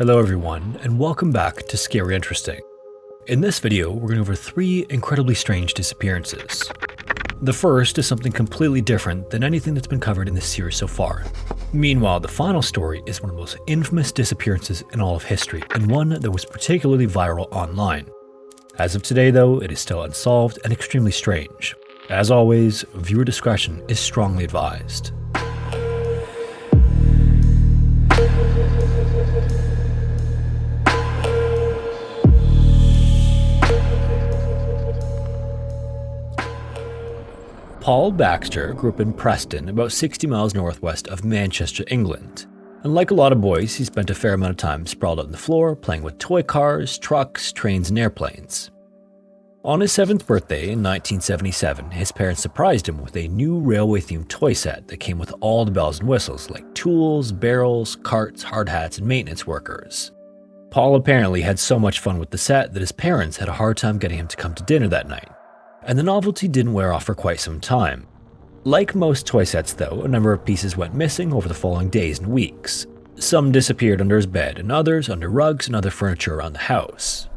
Hello everyone, and welcome back to Scary Interesting. In this video, we're going over 3 incredibly strange disappearances. The first is something completely different than anything that's been covered in this series so far. Meanwhile, the final story is one of the most infamous disappearances in all of history, and one that was particularly viral online. As of today though, it is still unsolved and extremely strange. As always, viewer discretion is strongly advised. Paul Baxter grew up in Preston, about 60 miles northwest of Manchester, England. And like a lot of boys, he spent a fair amount of time sprawled out on the floor, playing with toy cars, trucks, trains, and airplanes. On his 7th birthday in 1977, his parents surprised him with a new railway-themed toy set that came with all the bells and whistles, like tools, barrels, carts, hard hats, and maintenance workers. Paul apparently had so much fun with the set that his parents had a hard time getting him to come to dinner that night. And the novelty didn't wear off for quite some time. Like most toy sets though, a number of pieces went missing over the following days and weeks. Some disappeared under his bed and others under rugs and other furniture around the house.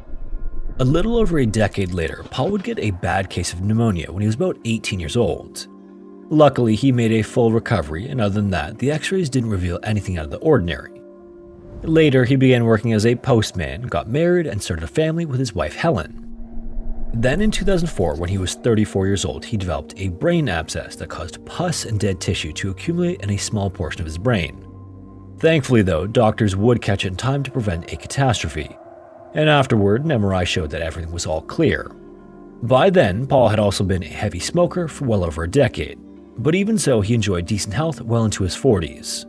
A little over a decade later, Paul would get a bad case of pneumonia when he was about 18 years old. Luckily, he made a full recovery, and other than that, the x-rays didn't reveal anything out of the ordinary. Later, he began working as a postman, got married, and started a family with his wife Helen. Then in 2004, when he was 34 years old, he developed a brain abscess that caused pus and dead tissue to accumulate in a small portion of his brain. Thankfully though, doctors would catch it in time to prevent a catastrophe. And afterward, an MRI showed that everything was all clear. By then, Paul had also been a heavy smoker for well over a decade. But even so, he enjoyed decent health well into his 40s.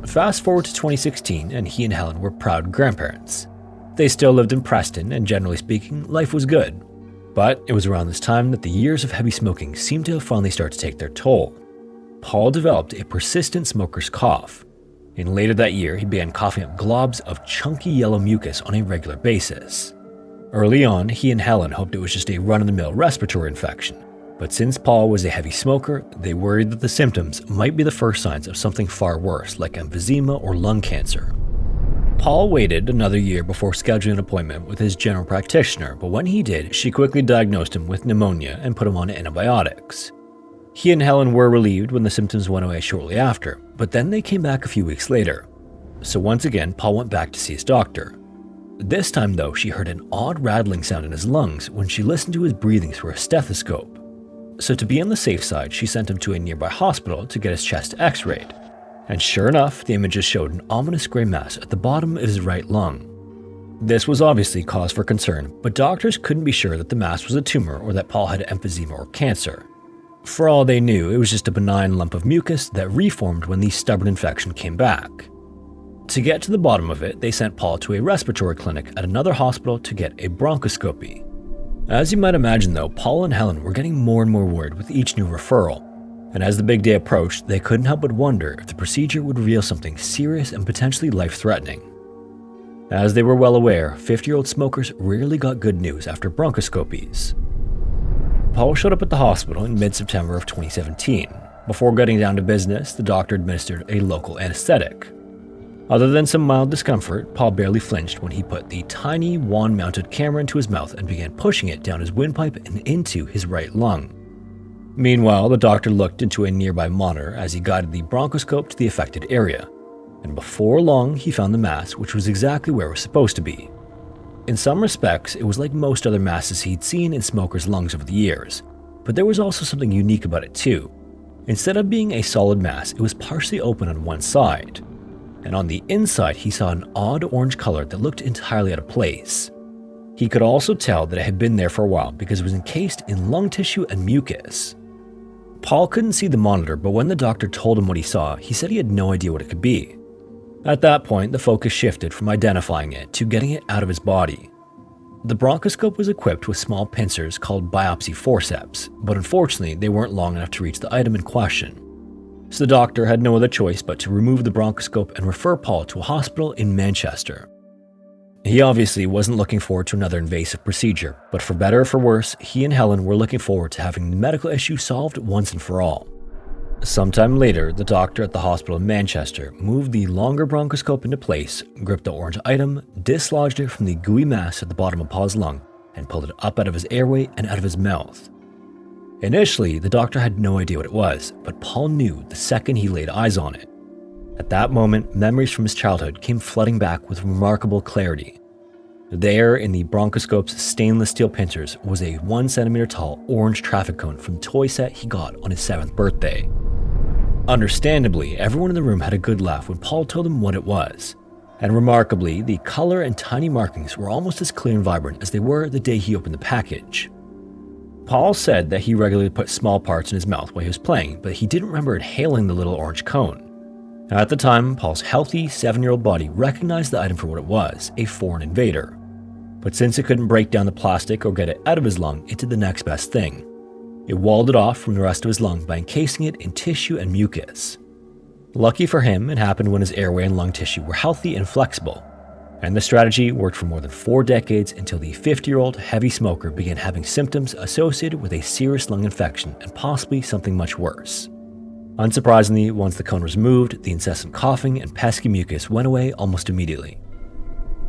Fast forward to 2016, and he and Helen were proud grandparents. They still lived in Preston, and generally speaking, life was good. But it was around this time that the years of heavy smoking seemed to have finally started to take their toll. Paul developed a persistent smoker's cough, and later that year he began coughing up globs of chunky yellow mucus on a regular basis. Early on, he and Helen hoped it was just a run-of-the-mill respiratory infection, but since Paul was a heavy smoker, they worried that the symptoms might be the first signs of something far worse like emphysema or lung cancer. Paul waited another year before scheduling an appointment with his general practitioner, but when he did, she quickly diagnosed him with pneumonia and put him on antibiotics. He and Helen were relieved when the symptoms went away shortly after, but then they came back a few weeks later. So once again, Paul went back to see his doctor. This time though, she heard an odd rattling sound in his lungs when she listened to his breathing through a stethoscope. So to be on the safe side, she sent him to a nearby hospital to get his chest x-rayed. And sure enough, the images showed an ominous gray mass at the bottom of his right lung. This was obviously cause for concern, but doctors couldn't be sure that the mass was a tumor or that Paul had emphysema or cancer. For all they knew, it was just a benign lump of mucus that reformed when the stubborn infection came back. To get to the bottom of it, they sent Paul to a respiratory clinic at another hospital to get a bronchoscopy. As you might imagine though, Paul and Helen were getting more and more worried with each new referral. And as the big day approached, they couldn't help but wonder if the procedure would reveal something serious and potentially life-threatening. As they were well aware, 50-year-old smokers rarely got good news after bronchoscopies. Paul showed up at the hospital in mid-September of 2017. Before getting down to business, the doctor administered a local anesthetic. Other than some mild discomfort, Paul barely flinched when he put the tiny wand-mounted camera into his mouth and began pushing it down his windpipe and into his right lung. Meanwhile, the doctor looked into a nearby monitor as he guided the bronchoscope to the affected area. And before long, he found the mass, which was exactly where it was supposed to be. In some respects, it was like most other masses he'd seen in smokers' lungs over the years. But there was also something unique about it too. Instead of being a solid mass, it was partially open on one side. And on the inside, he saw an odd orange color that looked entirely out of place. He could also tell that it had been there for a while because it was encased in lung tissue and mucus. Paul couldn't see the monitor, but when the doctor told him what he saw, he said he had no idea what it could be. At that point, the focus shifted from identifying it to getting it out of his body. The bronchoscope was equipped with small pincers called biopsy forceps, but unfortunately they weren't long enough to reach the item in question. So the doctor had no other choice but to remove the bronchoscope and refer Paul to a hospital in Manchester. He obviously wasn't looking forward to another invasive procedure, but for better or for worse, he and Helen were looking forward to having the medical issue solved once and for all. Sometime later, the doctor at the hospital in Manchester moved the longer bronchoscope into place, gripped the orange item, dislodged it from the gooey mass at the bottom of Paul's lung, and pulled it up out of his airway and out of his mouth. Initially, the doctor had no idea what it was, but Paul knew the second he laid eyes on it. At that moment, memories from his childhood came flooding back with remarkable clarity. There, in the bronchoscope's stainless steel pincers, was a 1 centimeter tall orange traffic cone from the toy set he got on his 7th birthday. Understandably, everyone in the room had a good laugh when Paul told them what it was. And remarkably, the color and tiny markings were almost as clear and vibrant as they were the day he opened the package. Paul said that he regularly put small parts in his mouth while he was playing, but he didn't remember inhaling the little orange cone. At the time, Paul's healthy 7-year-old body recognized the item for what it was, a foreign invader. But since it couldn't break down the plastic or get it out of his lung, it did the next best thing. It walled it off from the rest of his lung by encasing it in tissue and mucus. Lucky for him, it happened when his airway and lung tissue were healthy and flexible. And the strategy worked for more than 4 decades until the 50-year-old heavy smoker began having symptoms associated with a serious lung infection and possibly something much worse. Unsurprisingly, once the cone was removed, the incessant coughing and pesky mucus went away almost immediately.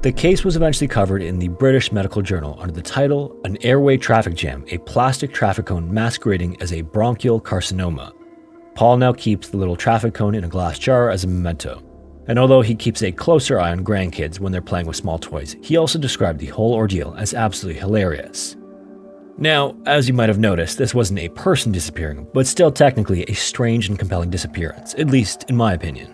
The case was eventually covered in the British Medical Journal under the title, "An Airway Traffic Jam, a Plastic Traffic Cone Masquerading as a Bronchial Carcinoma." Paul now keeps the little traffic cone in a glass jar as a memento. And although he keeps a closer eye on grandkids when they're playing with small toys, he also described the whole ordeal as absolutely hilarious. Now, as you might have noticed, this wasn't a person disappearing, but still technically a strange and compelling disappearance, at least in my opinion.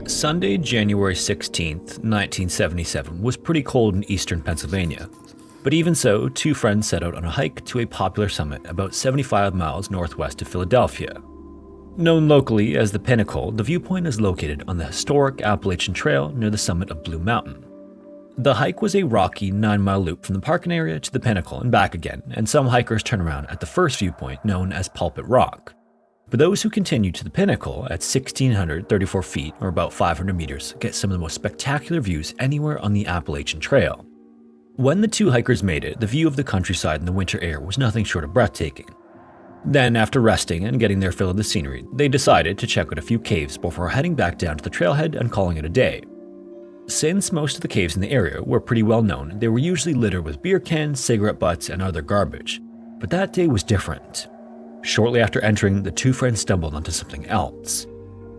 Sunday, January 16th, 1977 was pretty cold in eastern Pennsylvania. But even so, 2 friends set out on a hike to a popular summit about 75 miles northwest of Philadelphia. Known locally as the Pinnacle, the viewpoint is located on the historic Appalachian Trail near the summit of Blue Mountain. The hike was a rocky 9-mile loop from the parking area to the Pinnacle and back again, and some hikers turn around at the first viewpoint known as Pulpit Rock. But those who continue to the Pinnacle at 1,634 feet, or about 500 meters, get some of the most spectacular views anywhere on the Appalachian Trail. When the 2 hikers made it, the view of the countryside in the winter air was nothing short of breathtaking. Then, after resting and getting their fill of the scenery, they decided to check out a few caves before heading back down to the trailhead and calling it a day. Since most of the caves in the area were pretty well known, they were usually littered with beer cans, cigarette butts, and other garbage. But that day was different. Shortly after entering, the 2 friends stumbled onto something else.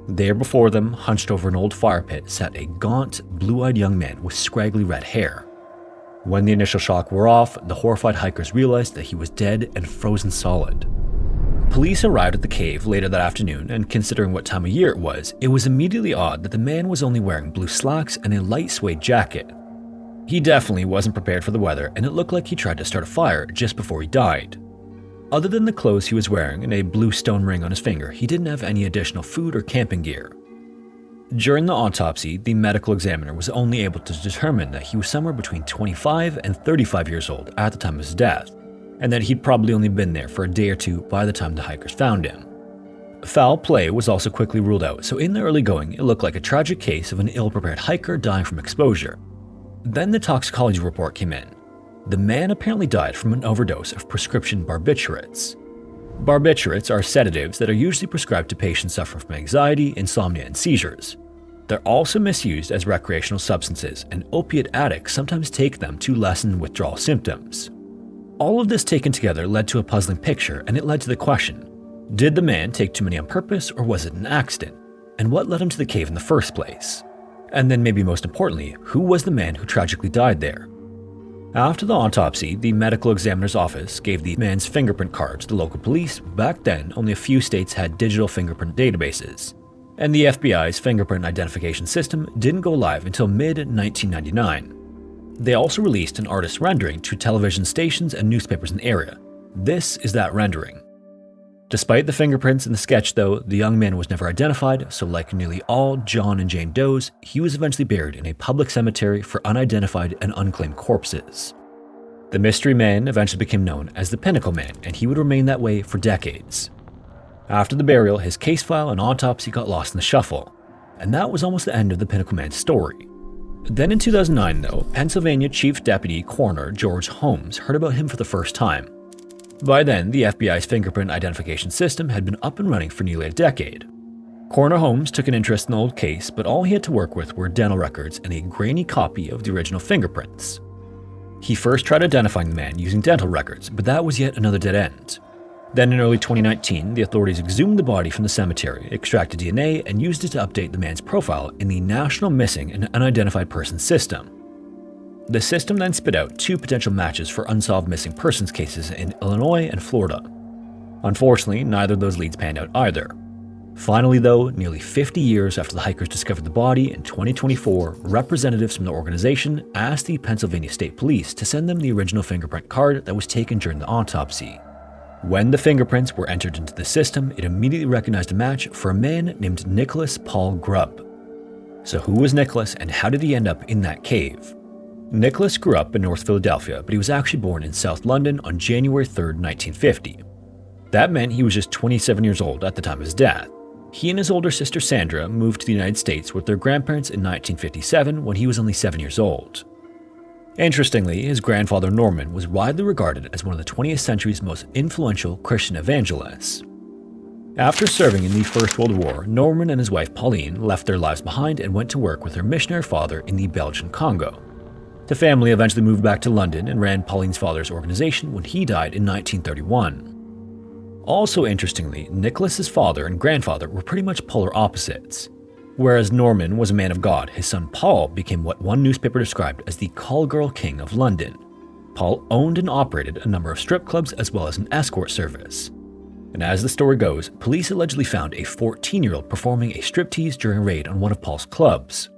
There before them, hunched over an old fire pit, sat a gaunt, blue-eyed young man with scraggly red hair. When the initial shock wore off, the horrified hikers realized that he was dead and frozen solid. Police arrived at the cave later that afternoon, and considering what time of year it was immediately odd that the man was only wearing blue slacks and a light suede jacket. He definitely wasn't prepared for the weather, and it looked like he tried to start a fire just before he died. Other than the clothes he was wearing and a blue stone ring on his finger, he didn't have any additional food or camping gear. During the autopsy, the medical examiner was only able to determine that he was somewhere between 25 and 35 years old at the time of his death, and that he'd probably only been there for a day or 2 by the time the hikers found him. Foul play was also quickly ruled out, so in the early going, it looked like a tragic case of an ill-prepared hiker dying from exposure. Then the toxicology report came in. The man apparently died from an overdose of prescription barbiturates. Barbiturates are sedatives that are usually prescribed to patients suffering from anxiety, insomnia, and seizures. They're also misused as recreational substances, and opiate addicts sometimes take them to lessen withdrawal symptoms. All of this taken together led to a puzzling picture, and it led to the question: did the man take too many on purpose, or was it an accident? And what led him to the cave in the first place? And then maybe most importantly, who was the man who tragically died there? After the autopsy, the medical examiner's office gave the man's fingerprint card to the local police. Back then, only a few states had digital fingerprint databases, and the FBI's fingerprint identification system didn't go live until mid-1999. They also released an artist's rendering to television stations and newspapers in the area. This is that rendering. Despite the fingerprints in the sketch though, the young man was never identified, so like nearly all John and Jane Does, he was eventually buried in a public cemetery for unidentified and unclaimed corpses. The mystery man eventually became known as the Pinnacle Man, and he would remain that way for decades. After the burial, his case file and autopsy got lost in the shuffle, and that was almost the end of the Pinnacle Man's story. Then in 2009 though, Pennsylvania Chief Deputy Coroner George Holmes heard about him for the first time. By then, the FBI's fingerprint identification system had been up and running for nearly a decade. Coroner Holmes took an interest in the old case, but all he had to work with were dental records and a grainy copy of the original fingerprints. He first tried identifying the man using dental records, but that was yet another dead end. Then in early 2019, the authorities exhumed the body from the cemetery, extracted DNA, and used it to update the man's profile in the National Missing and Unidentified Persons System. The system then spit out 2 potential matches for unsolved missing persons cases in Illinois and Florida. Unfortunately, neither of those leads panned out either. Finally though, nearly 50 years after the hikers discovered the body in 2024, representatives from the organization asked the Pennsylvania State Police to send them the original fingerprint card that was taken during the autopsy. When the fingerprints were entered into the system, it immediately recognized a match for a man named Nicholas Paul Grubb. So who was Nicholas and how did he end up in that cave? Nicholas grew up in North Philadelphia, but he was actually born in South London on January 3, 1950. That meant he was just 27 years old at the time of his death. He and his older sister Sandra moved to the United States with their grandparents in 1957 when he was only 7 years old. Interestingly, his grandfather Norman was widely regarded as one of the 20th century's most influential Christian evangelists. After serving in the First World War, Norman and his wife Pauline left their lives behind and went to work with their missionary father in the Belgian Congo. The family eventually moved back to London and ran Pauline's father's organization when he died in 1931. Also interestingly, Nicholas's father and grandfather were pretty much polar opposites. Whereas Norman was a man of God, his son Paul became what one newspaper described as the call girl king of London. Paul owned and operated a number of strip clubs as well as an escort service. And as the story goes, police allegedly found a 14-year-old performing a striptease during a raid on one of Paul's clubs.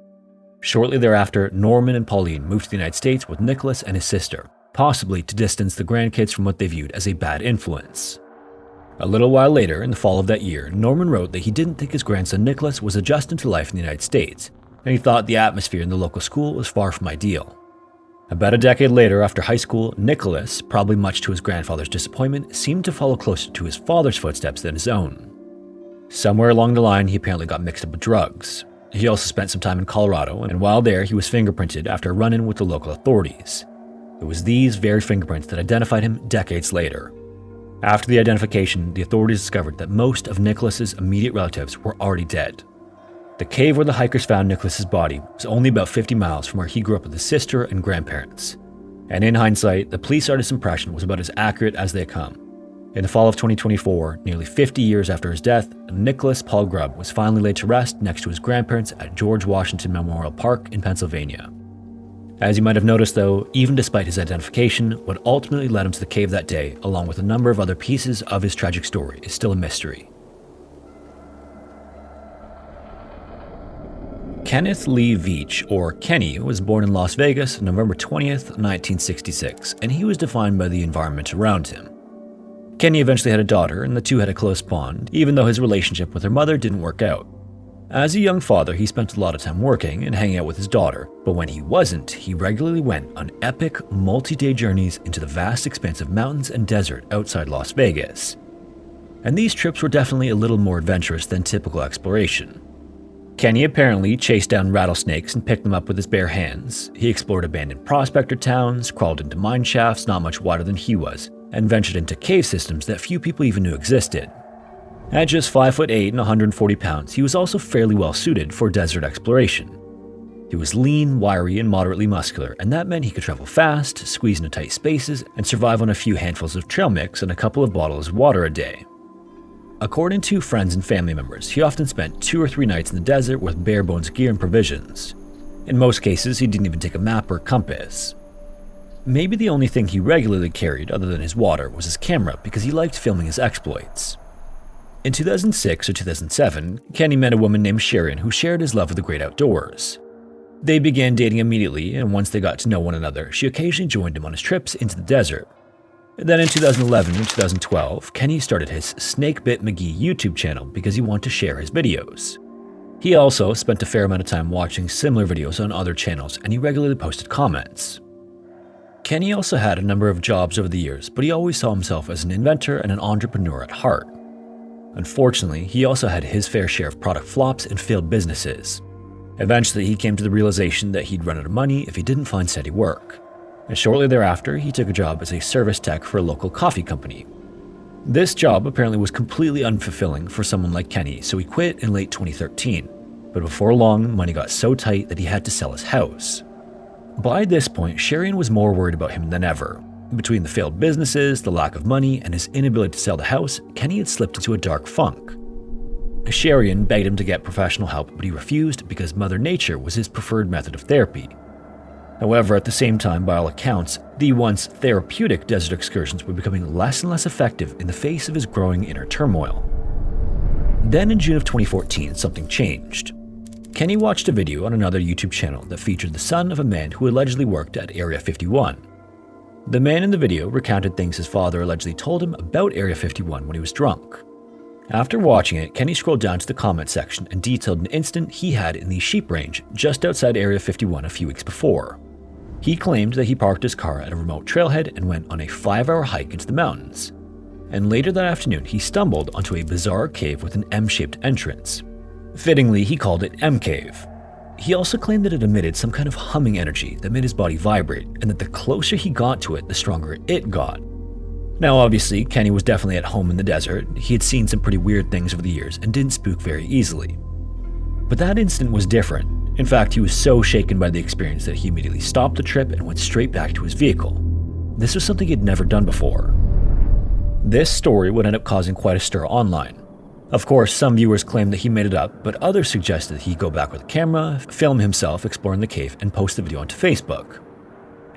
Shortly thereafter, Norman and Pauline moved to the United States with Nicholas and his sister, possibly to distance the grandkids from what they viewed as a bad influence. A little while later, in the fall of that year, Norman wrote that he didn't think his grandson Nicholas was adjusting to life in the United States, and he thought the atmosphere in the local school was far from ideal. About a decade later, after high school, Nicholas, probably much to his grandfather's disappointment, seemed to follow closer to his father's footsteps than his own. Somewhere along the line, he apparently got mixed up with drugs. He also spent some time in Colorado, and while there, he was fingerprinted after a run-in with the local authorities. It was these very fingerprints that identified him decades later. After the identification, the authorities discovered that most of Nicholas's immediate relatives were already dead. The cave where the hikers found Nicholas's body was only about 50 miles from where he grew up with his sister and grandparents. And in hindsight, the police artist's impression was about as accurate as they come. In the fall of 2024, nearly 50 years after his death, Nicholas Paul Grubb was finally laid to rest next to his grandparents at George Washington Memorial Park in Pennsylvania. As you might have noticed though, even despite his identification, what ultimately led him to the cave that day, along with a number of other pieces of his tragic story, is still a mystery. Kenneth Lee Veach, or Kenny, was born in Las Vegas November 20th, 1966, and he was defined by the environment around him. Kenny eventually had a daughter, and the two had a close bond, even though his relationship with her mother didn't work out. As a young father, he spent a lot of time working and hanging out with his daughter, but when he wasn't, he regularly went on epic, multi-day journeys into the vast expanse of mountains and desert outside Las Vegas. And these trips were definitely a little more adventurous than typical exploration. Kenny apparently chased down rattlesnakes and picked them up with his bare hands. He explored abandoned prospector towns, crawled into mine shafts not much wider than he was, and ventured into cave systems that few people even knew existed. At just 5'8" and 140 pounds, he was also fairly well suited for desert exploration. He was lean, wiry, and moderately muscular, and that meant he could travel fast, squeeze into tight spaces, and survive on a few handfuls of trail mix and a couple of bottles of water a day. According to friends and family members, he often spent 2 or 3 nights in the desert with bare bones gear and provisions. In most cases, he didn't even take a map or a compass. Maybe the only thing he regularly carried other than his water was his camera because he liked filming his exploits. In 2006 or 2007, Kenny met a woman named Sharon who shared his love of the great outdoors. They began dating immediately, and once they got to know one another, she occasionally joined him on his trips into the desert. Then in 2011 and 2012, Kenny started his Snake Bit McGee YouTube channel because he wanted to share his videos. He also spent a fair amount of time watching similar videos on other channels, and he regularly posted comments. Kenny also had a number of jobs over the years, but he always saw himself as an inventor and an entrepreneur at heart. Unfortunately, he also had his fair share of product flops and failed businesses. Eventually, he came to the realization that he'd run out of money if he didn't find steady work. and shortly thereafter he took a job as a service tech for a local coffee company. This job apparently was completely unfulfilling for someone like Kenny, so he quit in late 2013. But before long, money got so tight that he had to sell his house. By this point, Szesciorka was more worried about him than ever. Between the failed businesses, the lack of money, and his inability to sell the house, Kenny had slipped into a dark funk. Szesciorka begged him to get professional help, but he refused because Mother Nature was his preferred method of therapy. However, at the same time, by all accounts, the once therapeutic desert excursions were becoming less and less effective in the face of his growing inner turmoil. Then in June of 2014, something changed. Kenny watched a video on another YouTube channel that featured the son of a man who allegedly worked at Area 51. The man in the video recounted things his father allegedly told him about Area 51 when he was drunk. After watching it, Kenny scrolled down to the comment section and detailed an incident he had in the sheep range just outside Area 51 a few weeks before. He claimed that he parked his car at a remote trailhead and went on a 5-hour hike into the mountains. And later that afternoon, he stumbled onto a bizarre cave with an M-shaped entrance. Fittingly, he called it M-Cave. He also claimed that it emitted some kind of humming energy that made his body vibrate, and that the closer he got to it, the stronger it got. Now obviously, Kenny was definitely at home in the desert. He had seen some pretty weird things over the years and didn't spook very easily. But that incident was different. In fact, he was so shaken by the experience that he immediately stopped the trip and went straight back to his vehicle. This was something he'd never done before. This story would end up causing quite a stir online. Of course, some viewers claimed that he made it up, but others suggested he go back with a camera, film himself exploring the cave, and post the video onto Facebook.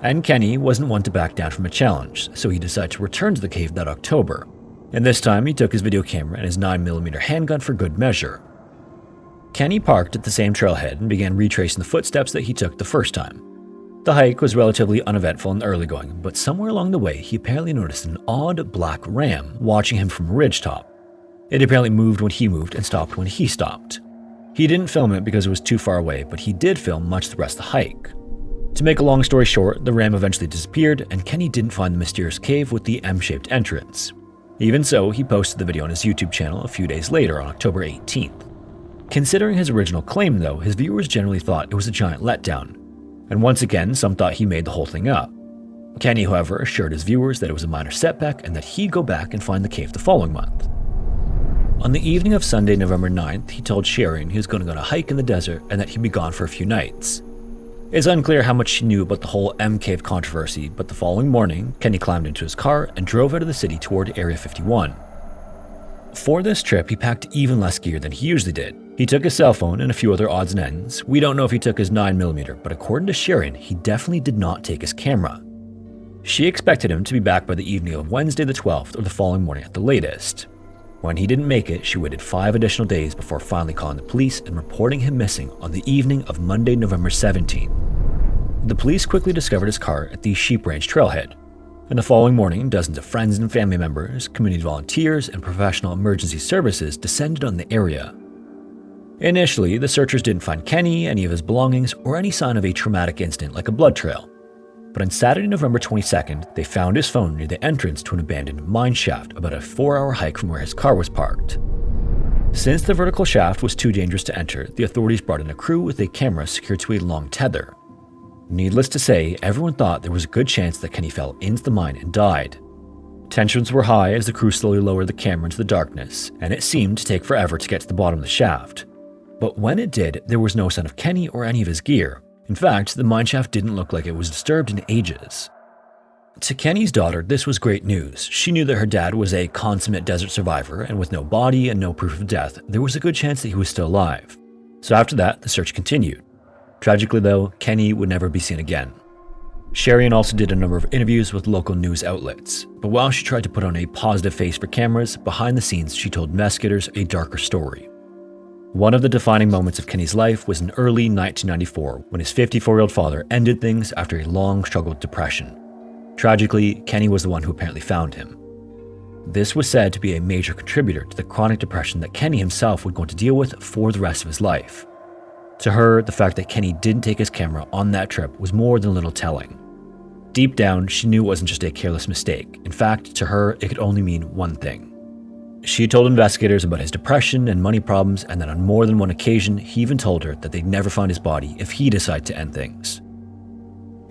And Kenny wasn't one to back down from a challenge, so he decided to return to the cave that October. And this time, he took his video camera and his 9mm handgun for good measure. Kenny parked at the same trailhead and began retracing the footsteps that he took the first time. The hike was relatively uneventful and early going, but somewhere along the way, he apparently noticed an odd black ram watching him from a ridgetop. It apparently moved when he moved and stopped when he stopped. He didn't film it because it was too far away, but he did film much of the rest of the hike. To make a long story short, the ram eventually disappeared, and Kenny didn't find the mysterious cave with the M-shaped entrance. Even so, he posted the video on his YouTube channel a few days later on October 18th. Considering his original claim though, his viewers generally thought it was a giant letdown. And once again, some thought he made the whole thing up. Kenny, however, assured his viewers that it was a minor setback and that he'd go back and find the cave the following month. On the evening of Sunday, November 9th, he told Szesciorka he was going to go on a hike in the desert and that he'd be gone for a few nights. It's unclear how much she knew about the whole M-Cave controversy, but the following morning, Kenny climbed into his car and drove out of the city toward Area 51. For this trip, he packed even less gear than he usually did. He took his cell phone and a few other odds and ends. We don't know if he took his 9mm, but according to Szesciorka, he definitely did not take his camera. She expected him to be back by the evening of Wednesday the 12th or the following morning at the latest. When he didn't make it, she waited 5 additional days before finally calling the police and reporting him missing on the evening of Monday, November 17th. The police quickly discovered his car at the Sheep Range trailhead, and the following morning, dozens of friends and family members, community volunteers, and professional emergency services descended on the area. Initially, the searchers didn't find Kenny, any of his belongings, or any sign of a traumatic incident like a blood trail. But on Saturday, November 22nd, they found his phone near the entrance to an abandoned mine shaft about a 4-hour hike from where his car was parked. Since the vertical shaft was too dangerous to enter, the authorities brought in a crew with a camera secured to a long tether. Needless to say, everyone thought there was a good chance that Kenny fell into the mine and died. Tensions were high as the crew slowly lowered the camera into the darkness, and it seemed to take forever to get to the bottom of the shaft. But when it did, there was no sign of Kenny or any of his gear. In fact, the mineshaft didn't look like it was disturbed in ages. To Kenny's daughter, this was great news. She knew that her dad was a consummate desert survivor, and with no body and no proof of death, there was a good chance that he was still alive. So after that, the search continued. Tragically though, Kenny would never be seen again. Szesciorka also did a number of interviews with local news outlets, but while she tried to put on a positive face for cameras, behind the scenes she told investigators a darker story. One of the defining moments of Kenny's life was in early 1994 when his 54-year-old father ended things after a long struggle with depression. Tragically, Kenny was the one who apparently found him. This was said to be a major contributor to the chronic depression that Kenny himself would go on to deal with for the rest of his life. To her, the fact that Kenny didn't take his camera on that trip was more than a little telling. Deep down, she knew it wasn't just a careless mistake. In fact, to her, it could only mean one thing. She told investigators about his depression and money problems, and that on more than one occasion, he even told her that they'd never find his body if he decided to end things.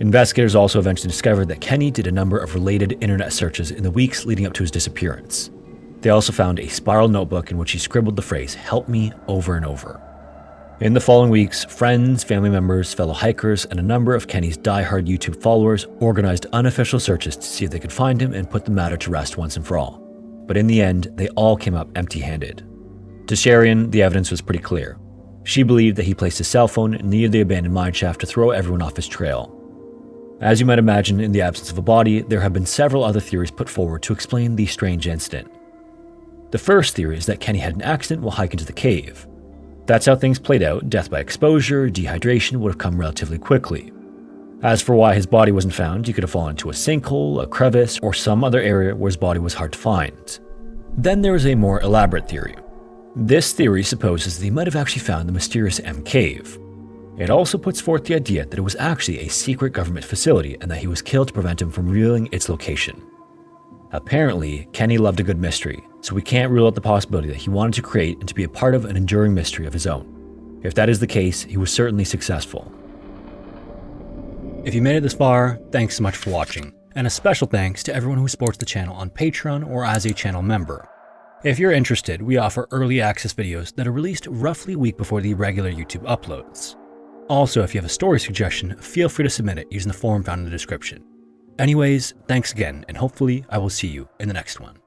Investigators also eventually discovered that Kenny did a number of related internet searches in the weeks leading up to his disappearance. They also found a spiral notebook in which he scribbled the phrase, "Help me," over and over. In the following weeks, friends, family members, fellow hikers, and a number of Kenny's die-hard YouTube followers organized unofficial searches to see if they could find him and put the matter to rest once and for all. But in the end, they all came up empty-handed. To Sherian, the evidence was pretty clear. She believed that he placed his cell phone near the abandoned mineshaft to throw everyone off his trail. As you might imagine, in the absence of a body, there have been several other theories put forward to explain the strange incident. The first theory is that Kenny had an accident while hiking to the cave. That's how things played out. Death by exposure, dehydration would have come relatively quickly. As for why his body wasn't found, he could have fallen into a sinkhole, a crevice, or some other area where his body was hard to find. Then there is a more elaborate theory. This theory supposes that he might have actually found the mysterious M cave. It also puts forth the idea that it was actually a secret government facility and that he was killed to prevent him from revealing its location. Apparently, Kenny loved a good mystery, so we can't rule out the possibility that he wanted to create and to be a part of an enduring mystery of his own. If that is the case, he was certainly successful. If you made it this far, thanks so much for watching, and a special thanks to everyone who supports the channel on Patreon or as a channel member. If you're interested, we offer early access videos that are released roughly a week before the regular YouTube uploads. Also, if you have a story suggestion, feel free to submit it using the form found in the description. Anyways, thanks again, and hopefully I will see you in the next one.